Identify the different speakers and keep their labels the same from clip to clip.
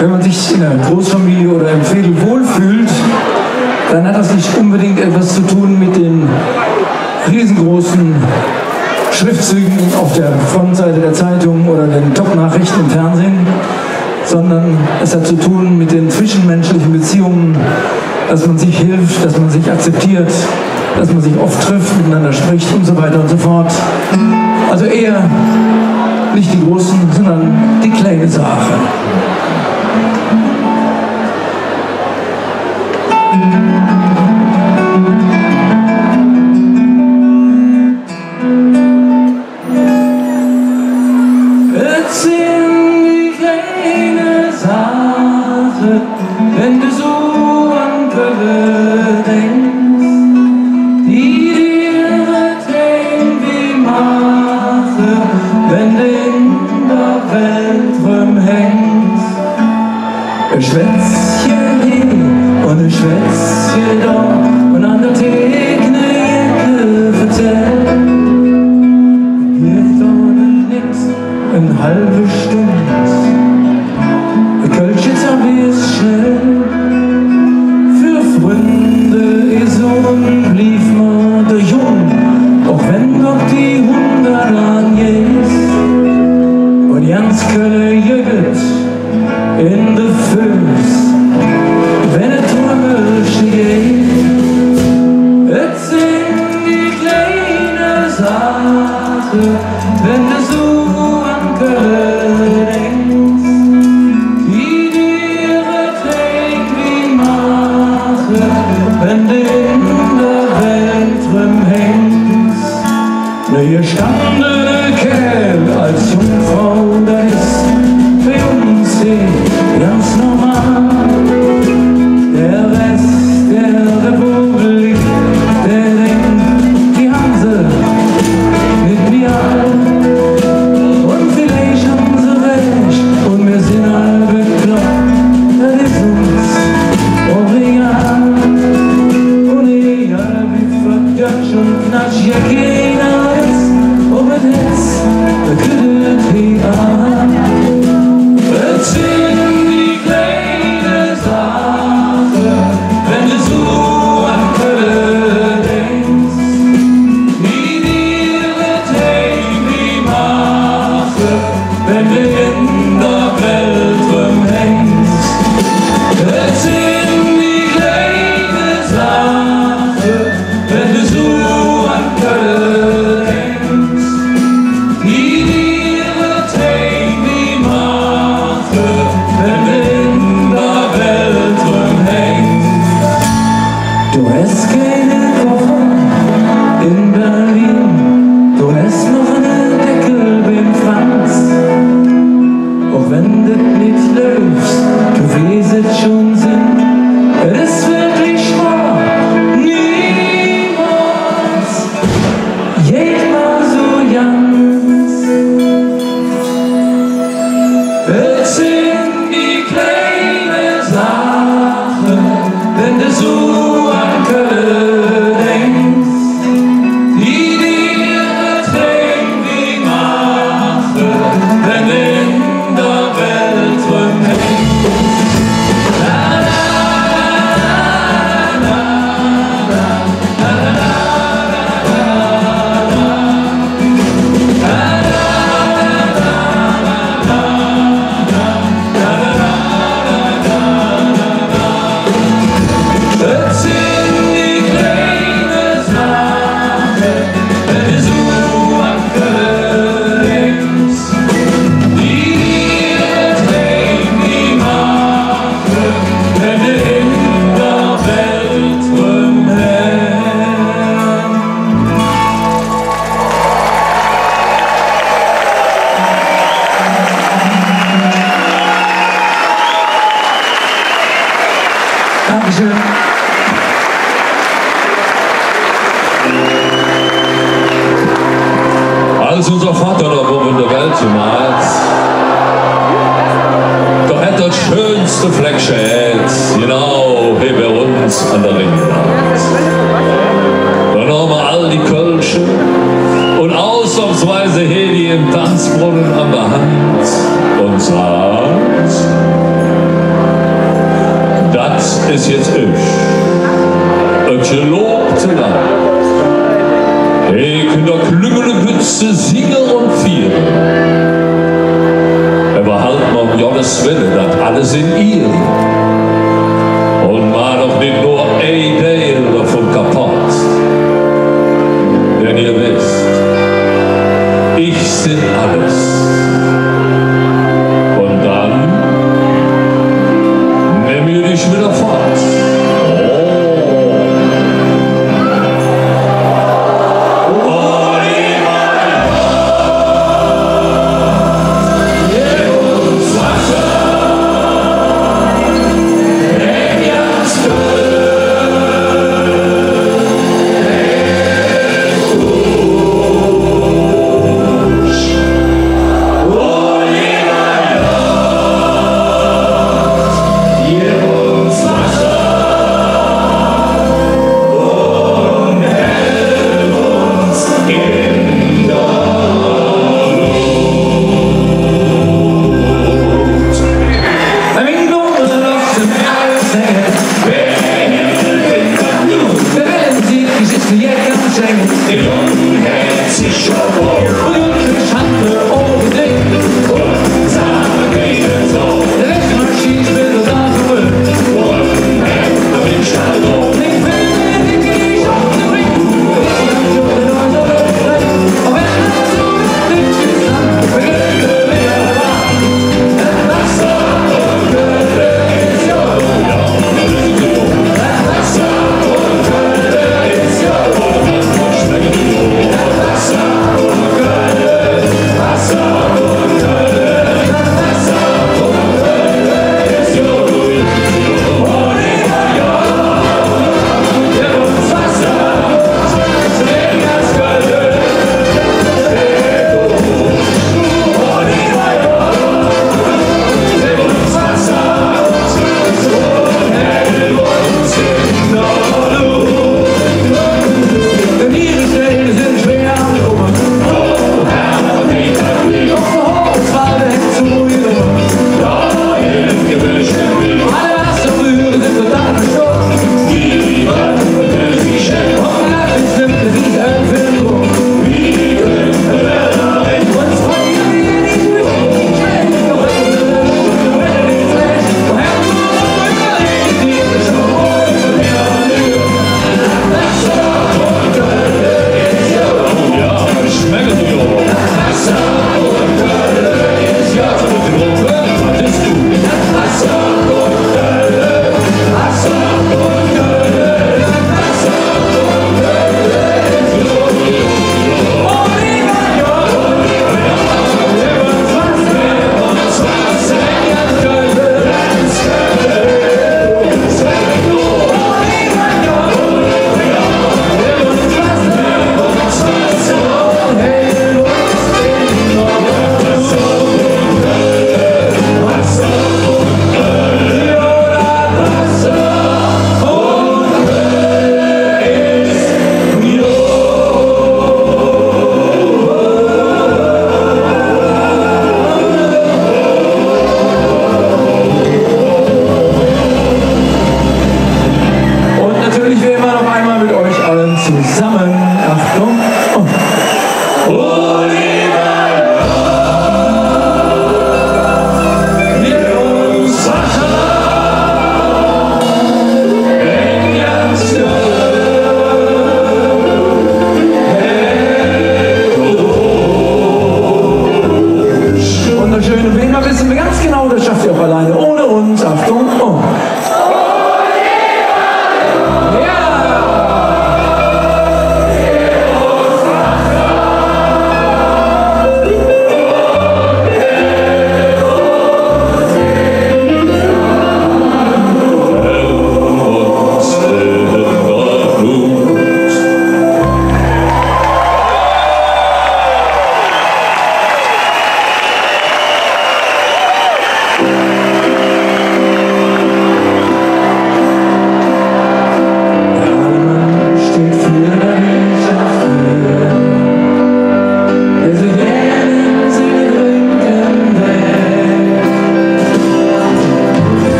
Speaker 1: Wenn man sich in einer Großfamilie oder im Veedel wohlfühlt, dann hat das nicht unbedingt etwas zu tun mit den riesengroßen Schriftzügen auf der Frontseite der Zeitung oder den Top-Nachrichten im Fernsehen, sondern es hat zu tun mit den zwischenmenschlichen Beziehungen, dass man sich hilft, dass man sich akzeptiert, dass man sich oft trifft, miteinander spricht und so weiter und so fort. Also eher nicht die großen, sondern die kleine Sache.
Speaker 2: Wenn du so an Kölle denkst, die dir irgendwie machen, wenn du in der Welt rumhängst. Ein Schwätzchen hier und ein Schwätzchen da und an der Theke eine Jacke vertellt. Geht ohne nix, eine halbe Stunde. Kölsch, jetzt hab ich's schnell. Für Freunde ist blieb man der Jung, auch wenn doch die 100 Jahre ist. Und ganz Kölle jöget in de Füß, wenn es Trümmelchen geht. Es sind die kleine Sache, wenn du so an Kölle denkst. Wenn du in der Welt rumhängst, hier stand der Kerl als Jungfrau, das ist für uns hier ganz normal. Der Rest der Republik, der denkt, die haben sie mit mir an. Und vielleicht haben sie recht und wir sind alle bekloppt, das ist uns auch egal. Und knatsch ja keiner ist, ob es ist, da kühlt die an. Es sind die kleine Sache, wenn du so an Kölle denkst, die dir das irgendwie mache, wenn du in der Welt rumhängst. Es sind die kleine Sache, wenn du so an Kölle denkst, die dir das irgendwie mache, wenn du in der Welt rumhängst. Du hast keine Koffer in Berlin, du hast noch einen Deckel beim Franz. Auch wenn du nicht läufst, du weißt es schon Sinn, es ist wirklich wahr. Es sind die kleine Sache, wenn du so an Kölle denkst, die dir das irgendwie mache, wenn du in der Welt rumhängst. La, la, la, la, la, la, la.
Speaker 1: Dankeschön.
Speaker 3: Als unser Vater noch oben in der Welt gemalt, doch hat das schönste Fleckchen jetzt, genau hier bei uns an der Ringenland. Da nahmen wir all die Kölsche und ausnahmsweise Hedi im Tanzbrunnen an der Hand und sagt: ist jetzt ich. Ein gelobte Land. Ich in der klüngele Bütze singen und vieren. Aber halt mal um Gottes Willen, das alles in ihr. Und mal doch nicht nur ein Teil davon kaputt. Denn ihr wisst, ich sind alles. Und dann nehm ihr dich wieder fort.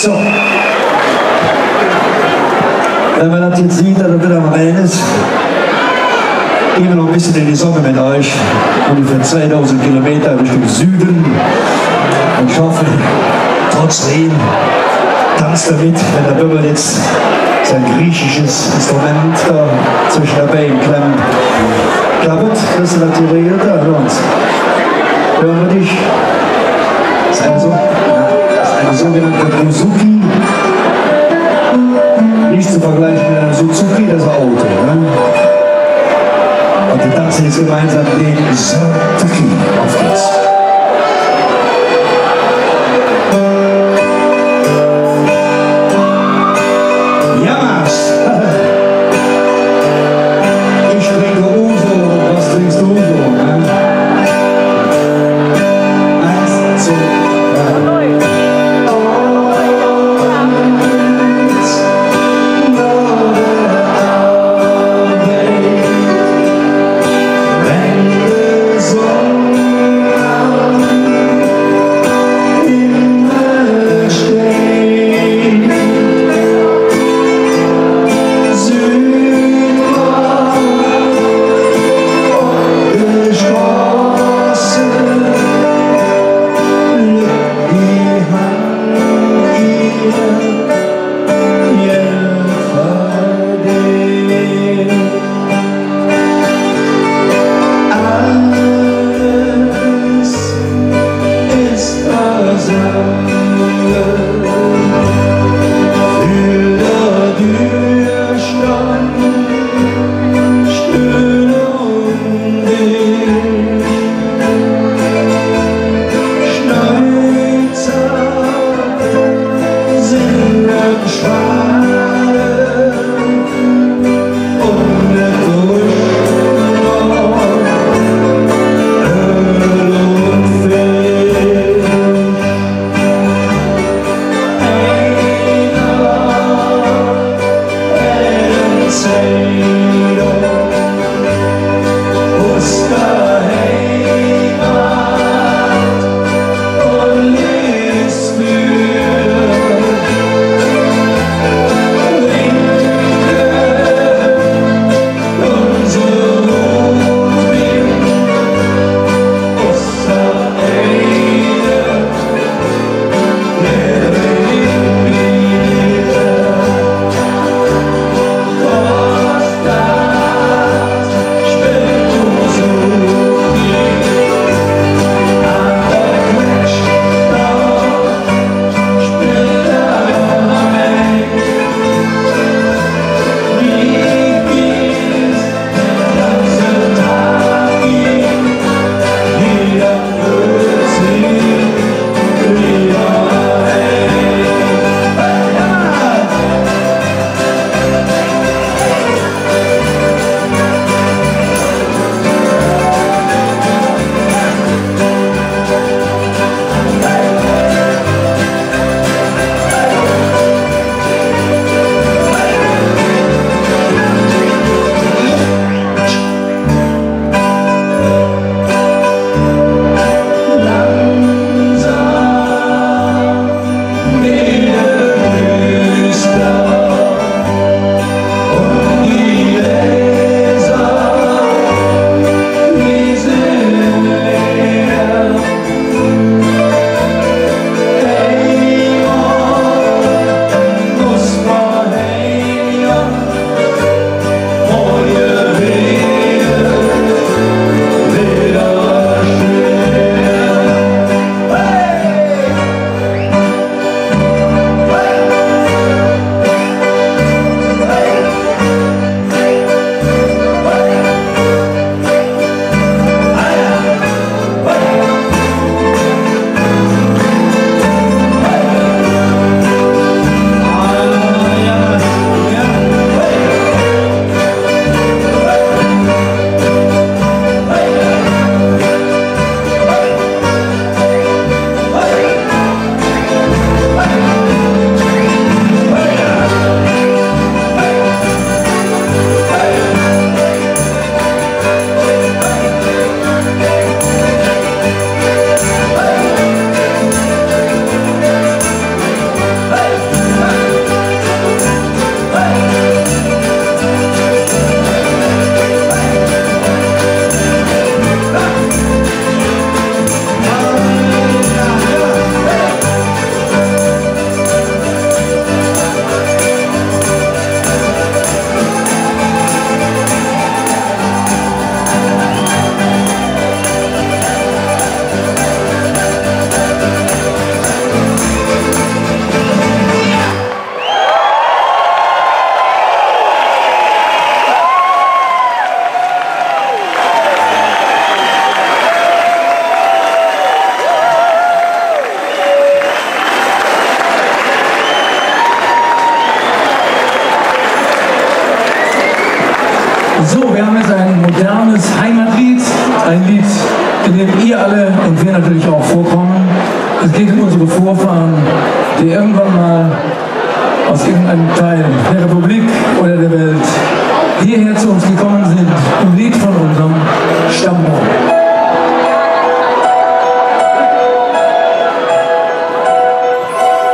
Speaker 4: So. Wenn man das jetzt sieht, dass er wieder am Rhein ist, gehen wir noch ein bisschen in die Sonne mit euch. Ungefähr 2000 Kilometer Richtung Süden. Und ich hoffe, trotz Regen, tanzt damit, wenn der Bömmel jetzt sein griechisches Instrument da zwischen der Beine klemmt. Klappt, das ist natürlich da bei uns. Hören wir dich. Das ist eine sogenannte Bouzouki. Nicht zu vergleichen mit einem Suzuki, das ist ein Auto. Ne? Und wir tanzen jetzt gemeinsam den Suzuki. Auf geht's.
Speaker 1: So, wir haben jetzt ein modernes Heimatlied, ein Lied, in dem ihr alle und wir natürlich auch vorkommen. Es geht um unsere Vorfahren, die irgendwann mal aus irgendeinem Teil der Republik oder der Welt hierher zu uns gekommen sind, im Lied von unserem Stammbaum.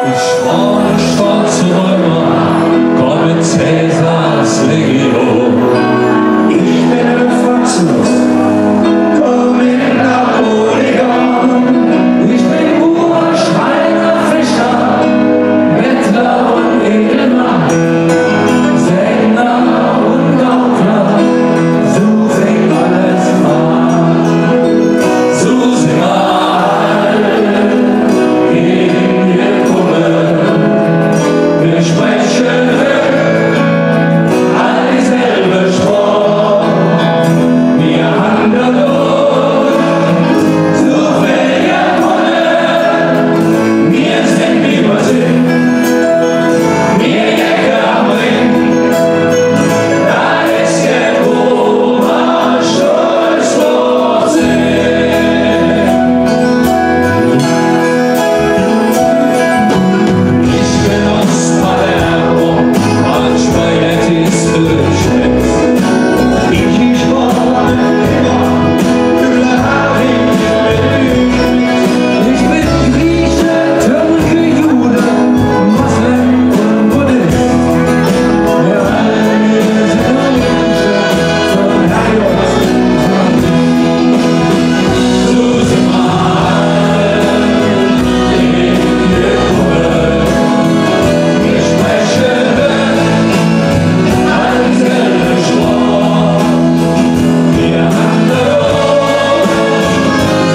Speaker 3: Ich war ein schwarzer Römer, komm mit Cäsars Legion.
Speaker 4: Ich bin ein Franzos, komm mit Napoleon.
Speaker 1: Ich bin Bauer, Schreiner, Fischer, Bettler und Edelmann, Sänger und Gaukler, so fängt alles an.
Speaker 3: So sind gegen wir kommen, wir sprechen all dieselbe Sprache, wir handeln so viel wir wollen, wir sind wie wir sind, wir jägen am Ring, da ist der Oma stolz drauf sind. Ich bin aus Palermo, an Spaghettis beschäftigt.
Speaker 4: Ich war immer
Speaker 1: Ich bin Grieche, Türke, Jude, Moslem und Buddhist. Wir alle sind Menschen von Herrgott.
Speaker 3: So sind wir kommen, wir sprechen all dieselbe Sprache, wir handeln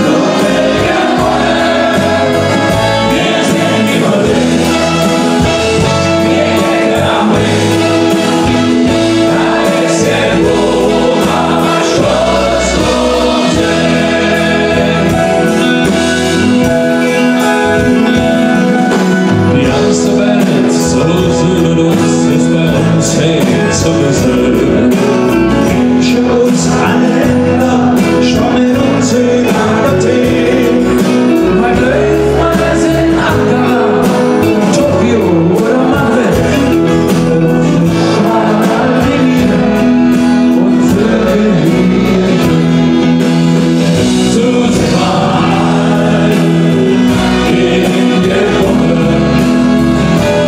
Speaker 3: so viel wir wollen, wir sind wie wir sind, wir jägen am Ring, da ist der Oma stolz drauf Die ganze Welt so über uns ist bei uns hängt zu besöhnen.
Speaker 4: uns alle Länder, stammen uns in Athen.
Speaker 1: Mein Löwen sind Ankara, Tokio oder Madrid. Und Vögel hier.
Speaker 3: So sind gegen wir kommen,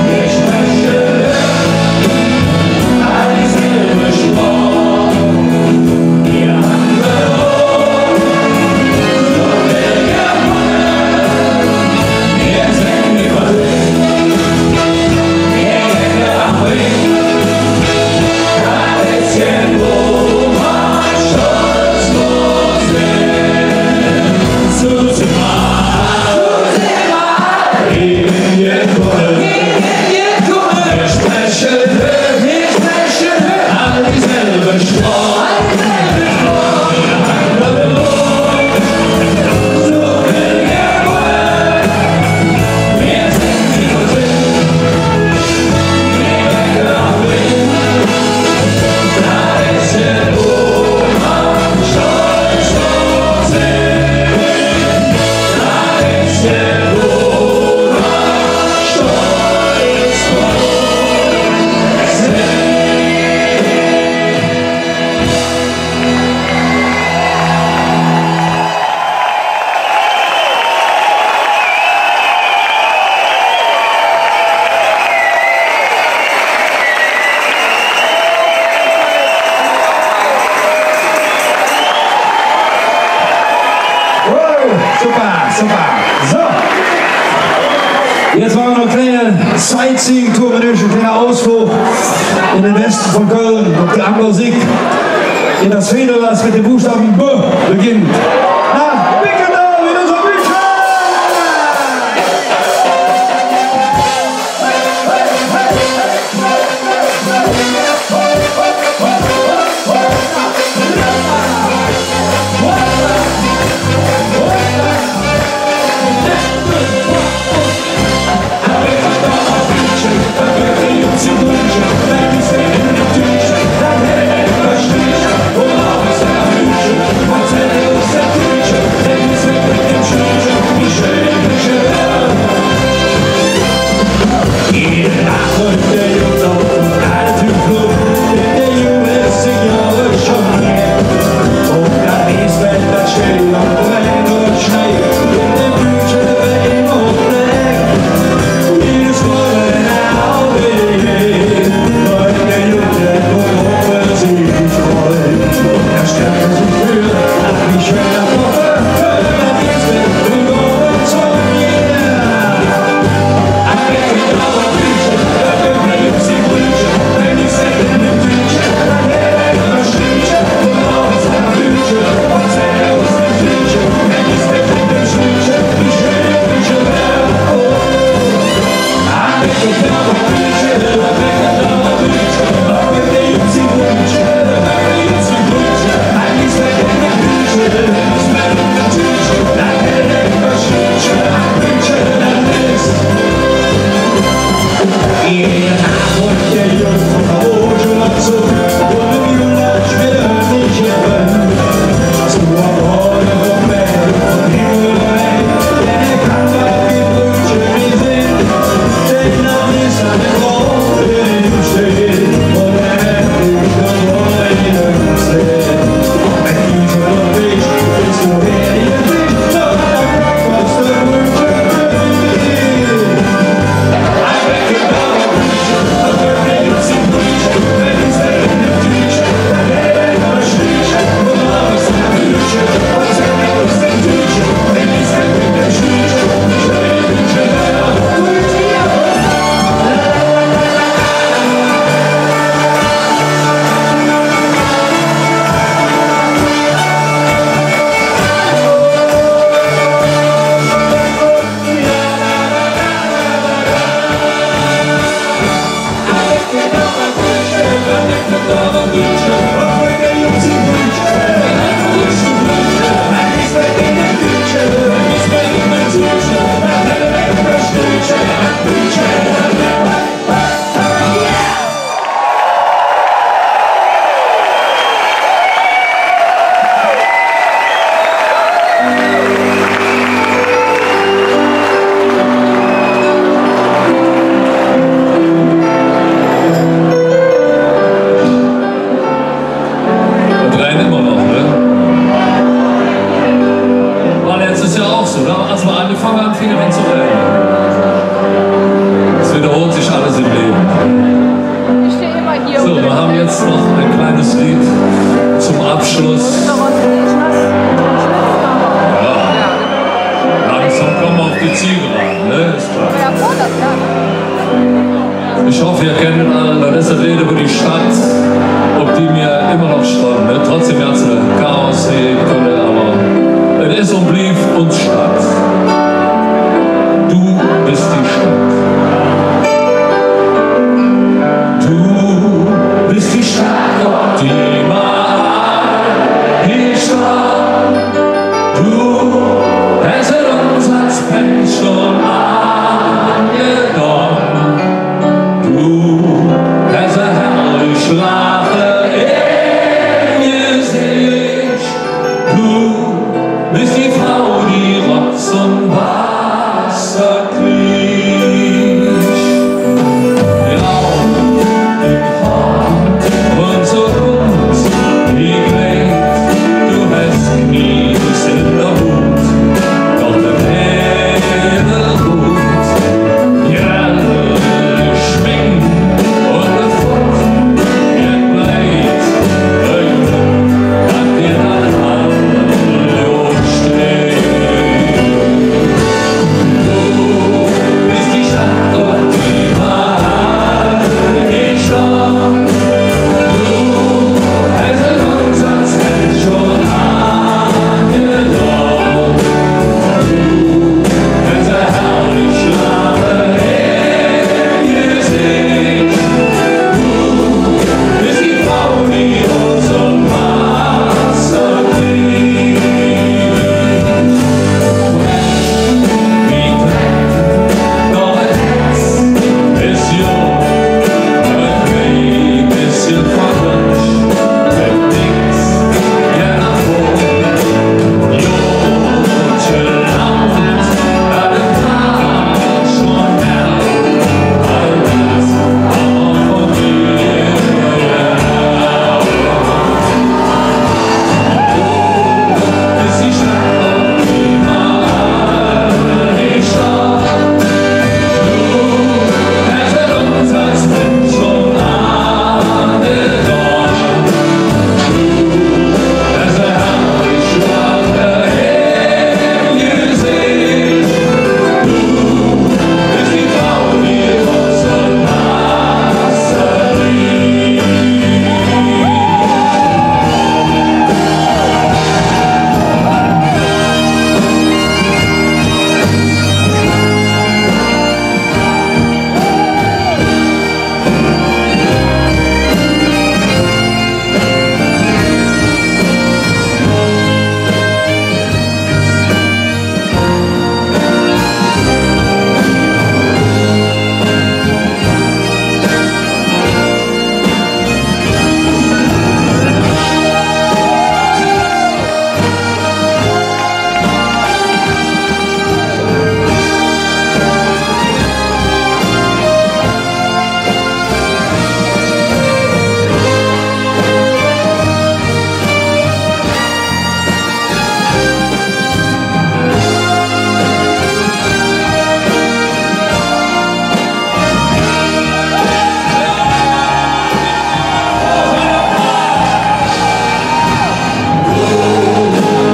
Speaker 3: wir sprechen all dieselbe Sprache, wir handeln so viel wir wollen, wir sind wie wir sind, wir jägen am Ring, da ist der Oma stolz drauf sind. So sind gegen wir kommen, wir sprechen all dieselbe Sprache, wir handeln so viel wir wollen, wir sind wie wir sind, wir jägen am Ring, da ist der Oma stolz drauf sind, da ist der Oma stolz drauf sind.
Speaker 4: Wow, super, super. So. Jetzt machen wir noch eine kleine Sightseeing-Tour mit euch, ein kleiner Ausflug in den Westen von Köln, auf die Ammersig, in das Federal, das mit dem Buchstaben B beginnt. Nach Bickenau in unserer Bücher!
Speaker 3: Jungs und Mädchen, wenn die sehen, natürlich, dann hält er Ich hoffe, ihr kennt alle, das ist eine Rede über die Stadt, ob die mir immer noch stand. Ne? Trotzdem hat sie Chaos sehen können, aber es ist und blieb uns Stadt. Du bist die Stadt. Du bist die Stadt, optimal, die Stadt. Du hast uns als Mensch schon angenommen. Du hast eine herrliche Lache im Gesicht. Du bist die Frau, die Rotz und Wasser kriecht. Blau im Haar und so bunt wie Glecht. Du hast Knies in der Hut, doch der Mädel gut. Jährlich schwingen und befrucht, ihr Kleid, euch Glück, habt ihr dann alle steht. Du bist die Stadt, optimal, die Stadt. Du hast uns als Mensch schon angenommen. Du hast eine herrliche Lache im Gesicht. Du bist die Frau, die uns zum Wasser bringt. Wie Dreck, doch ein Herz ist jung, ein Weg bisschen verrutscht, mit nix, ja nach oben. Jodche laut, da den Tag schon hält, all das aber von dir gelernt. Du bist die Stadt, optimal, die Stadt. Du hast uns als Mensch schon angenommen. Du hast eine herrliche Lache im Gesicht. Du bist die Frau, die uns zum Wasser bringt.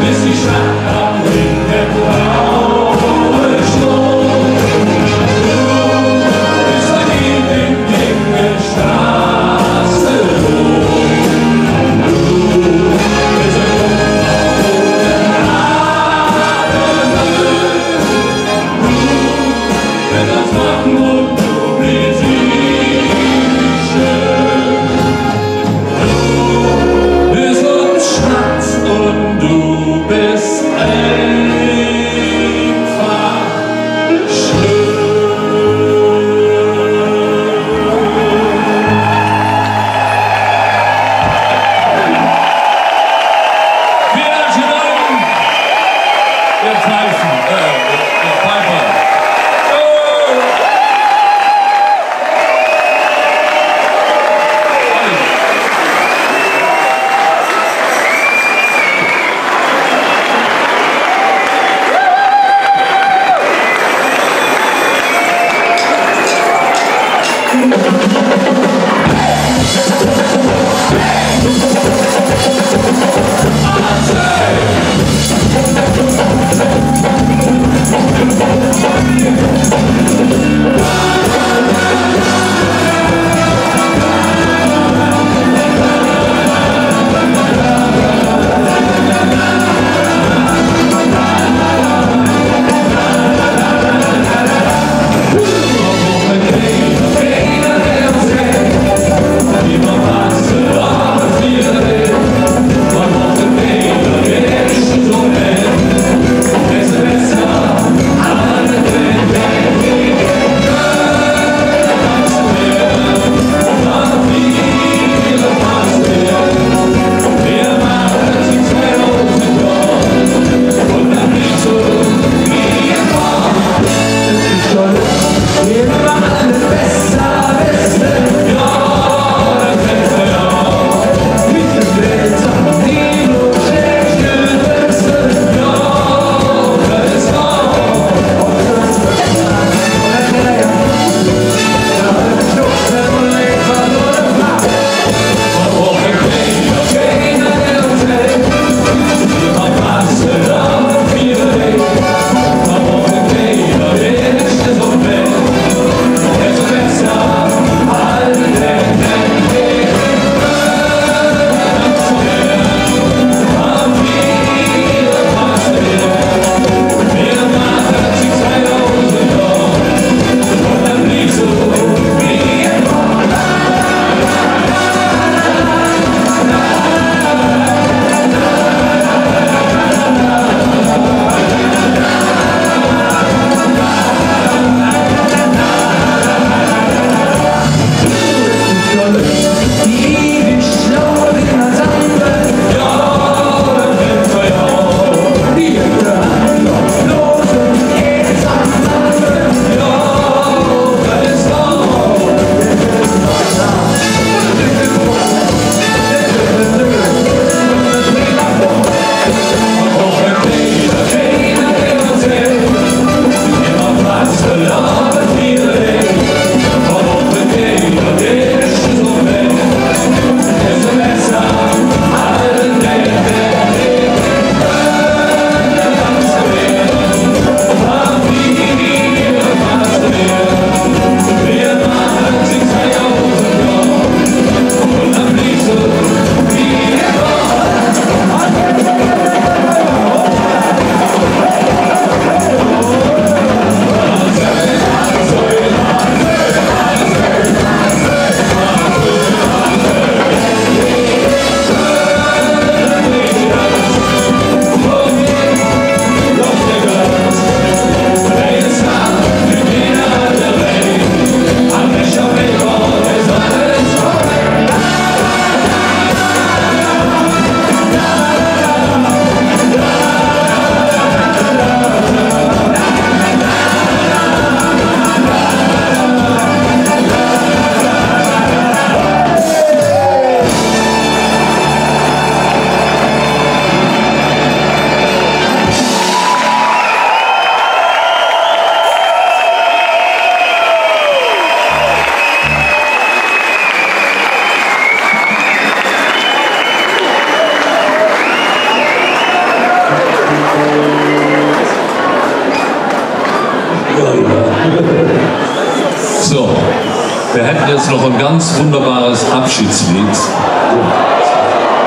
Speaker 3: Bist die Stadt am Ring der blauen Strom. Du bist ein Liebling der Straße hoch. Du bist ein roten Adel. Du bist das Wappen und du bist schön. Du bist uns Schatz und du bist einfach schön. Vielen herzlichen Dank, ihr Pfeifen, ihr Pfeifer.
Speaker 2: Hey!
Speaker 3: So, wir hätten jetzt noch ein ganz wunderbares Abschiedslied.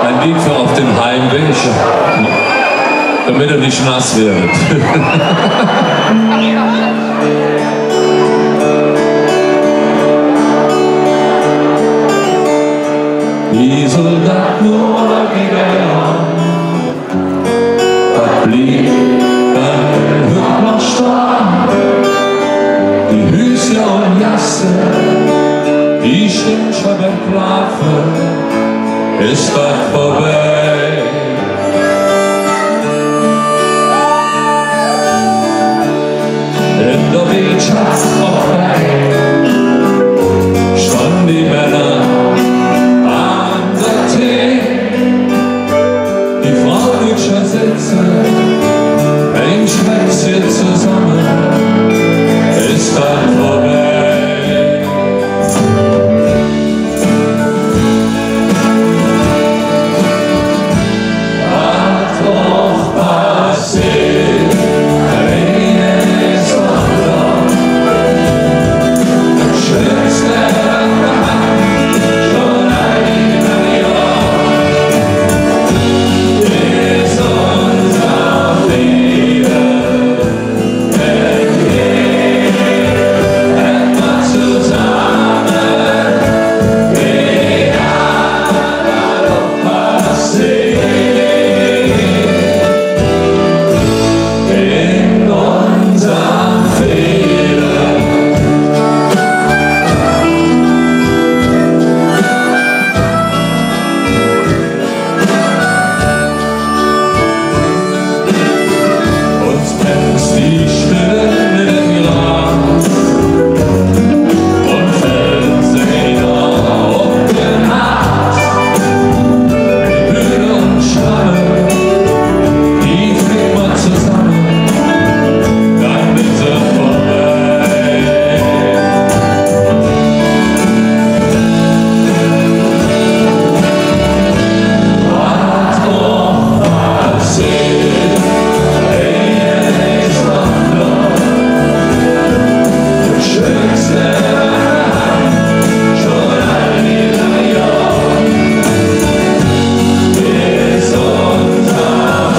Speaker 3: Ein Lied für auf dem Heimweg, damit ihr nicht nass werdet. Die Soldaten oder wieder blieb ein Hübner stark, die Hüse und Jasse, die stimmt schon beim Schlafen, ist bald vorbei. In der Wirtschaft vorbei standen die Männer an der Tee, die Frauen nicht schon sitzen, ein Schwätzchen zusammen, ist dann vorbei. Was doch passiert, einen ist noch da, das Schönste schon ein Jahr, ist unser Frieden.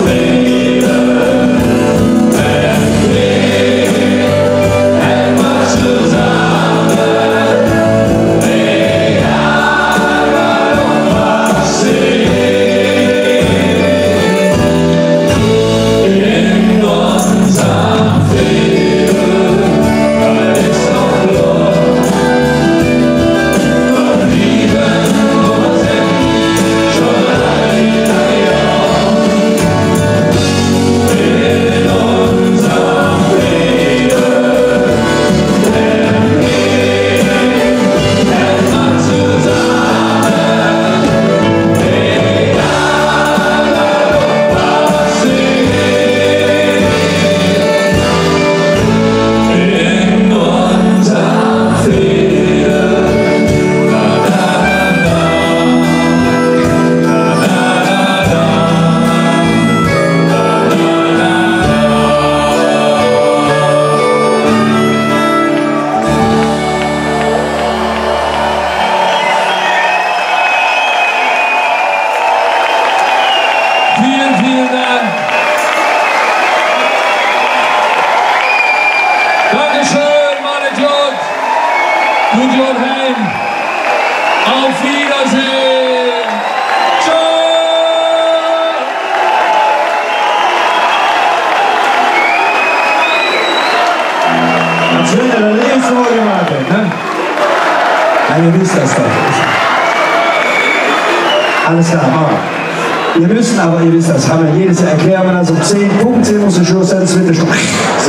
Speaker 3: Vielen Dank. Dankeschön, meine Jod. Gut Jod heim. Auf Wiedersehen. Ciao.
Speaker 4: Als wenn er eine Lebensfreude gemacht hat, ne? Ja, ihr wisst das doch. Alles klar, machen. Wir müssen aber, ihr wisst das, haben wir jedes Jahr erklären, wenn das um 10 Punkt 10 muss der Schuss sein, das wird der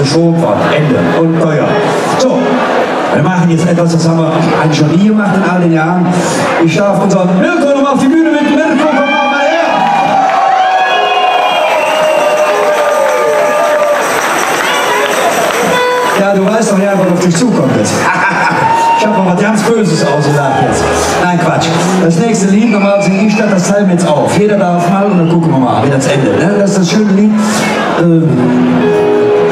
Speaker 4: Stromfahrt, Ende und teuer. So, wir machen jetzt etwas, das haben wir eigentlich schon nie gemacht in all den Jahren. Ich darf unseren Mirko nochmal auf die Bühne mit Mirko, komm mal her! Ja, du weißt doch ja, was auf dich zukommt jetzt. Ich habe noch was ganz Böses ausgesagt jetzt. Nein, Quatsch. Das nächste Lied, normal singe ich das teilen wir jetzt auf. Jeder darf mal und dann gucken wir mal, wie das endet. Ne? Das ist das schöne Lied.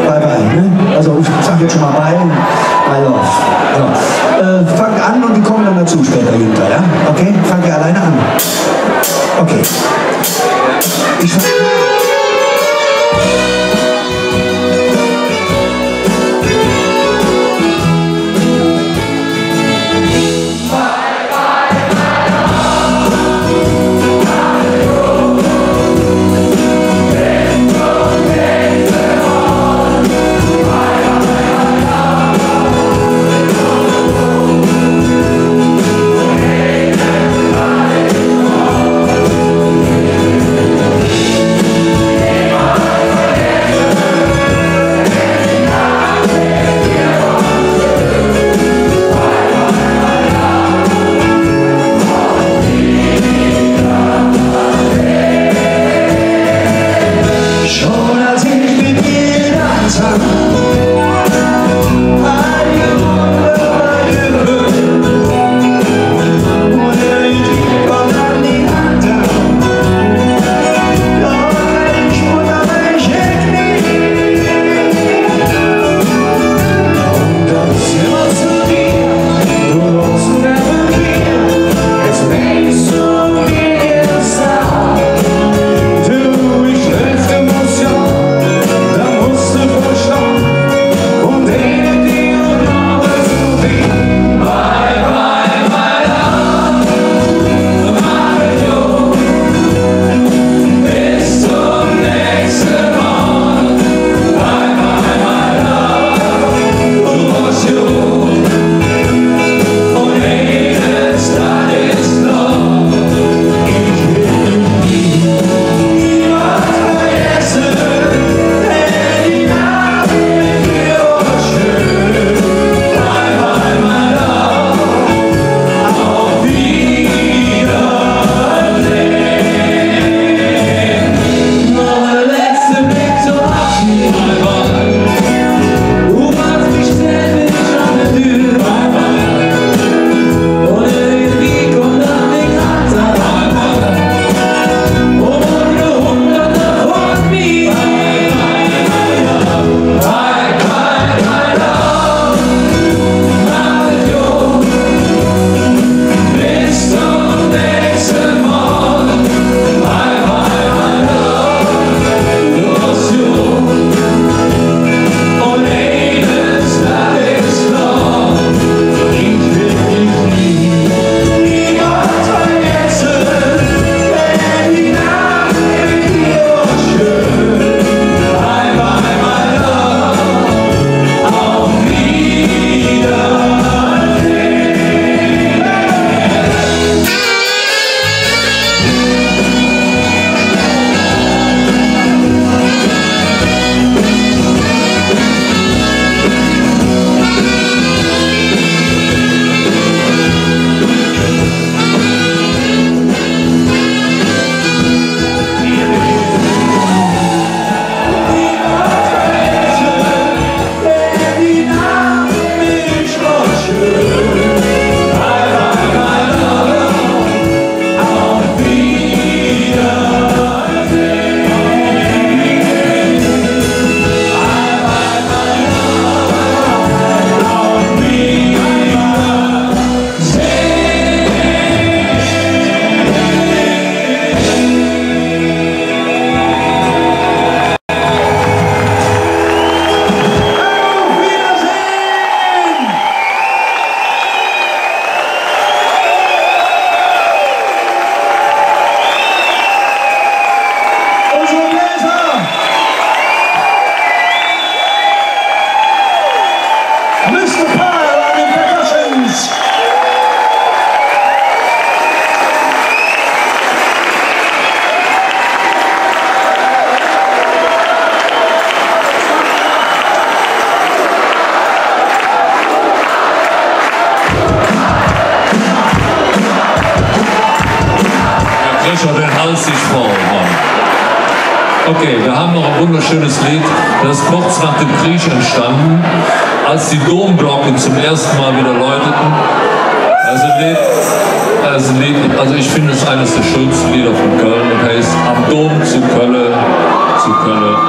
Speaker 4: Bye bye. Ne? Also ich sag jetzt schon mal bye. My love. So. Fang an und die kommen dann dazu später hinter, ja? Okay? Fangt ihr alleine an. Okay. Ich fang
Speaker 3: Okay, wir haben noch ein wunderschönes Lied, das ist kurz nach dem Krieg entstanden, als die Domglocken zum ersten Mal wieder läuteten. Also ich finde es eines der schönsten Lieder von Köln und heißt Am Dom zu Kölle am Ring.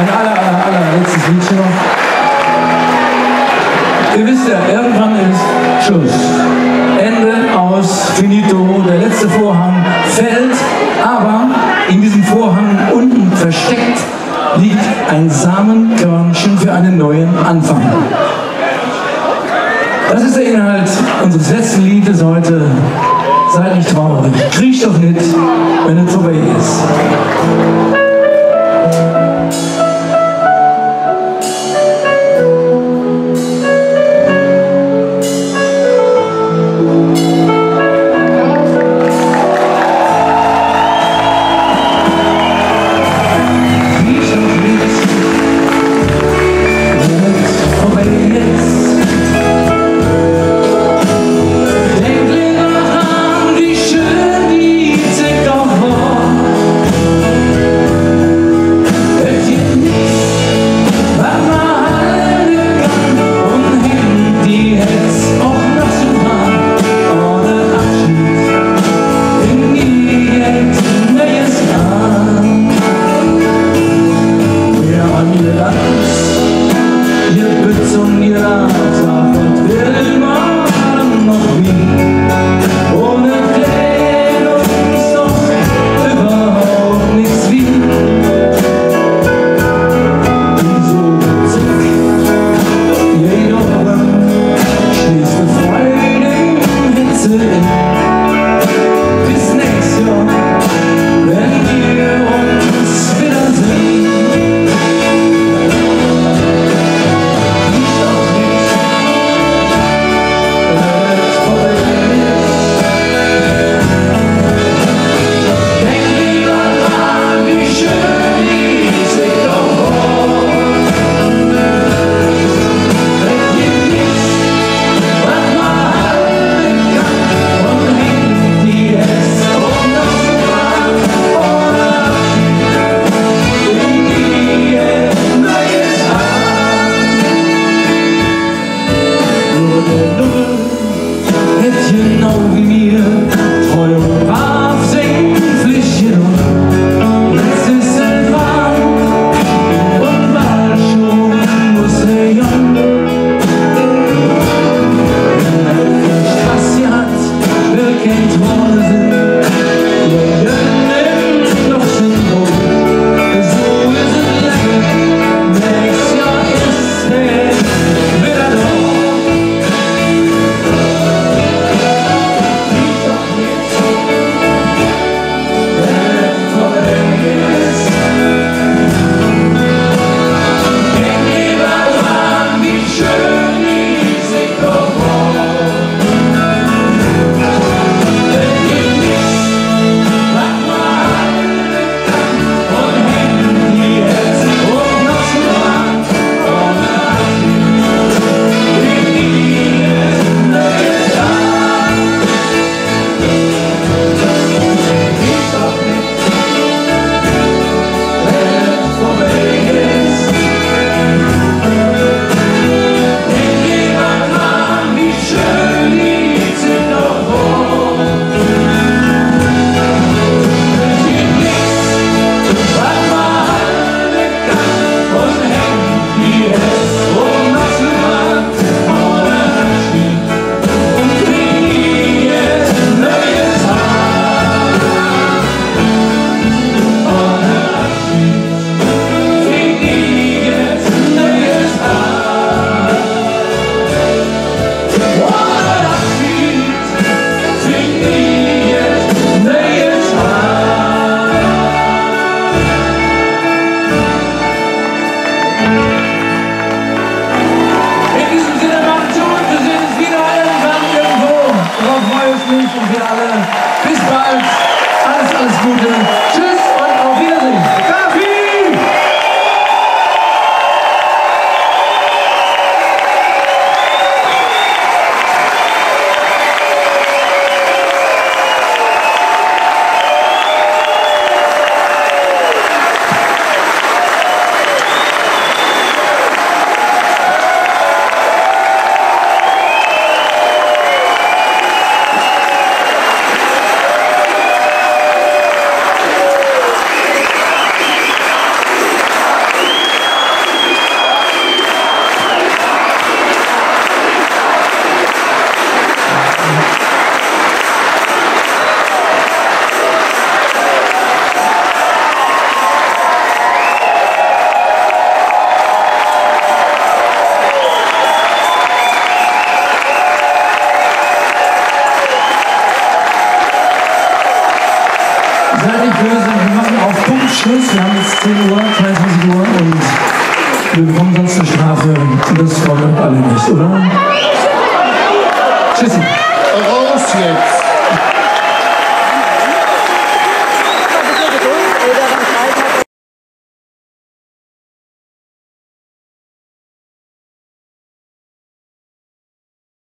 Speaker 1: Ein allerletztes Liedchen noch. Ihr wisst ja, irgendwann ist Schluss. Ende, aus, finito, der letzte Vorhang fällt, aber in diesem Vorhang unten versteckt liegt ein Samenkörnchen für einen neuen Anfang. Das ist der Inhalt unseres letzten Liedes heute. Seid nicht traurig, kriecht doch nicht, wenn es vorbei ist. Schluss. Wir haben jetzt 10 Uhr, 22 Uhr und wir bekommen sonst eine Strafe. Und das wollen wir alle nicht, oder? Tschüssi.
Speaker 5: Raus jetzt!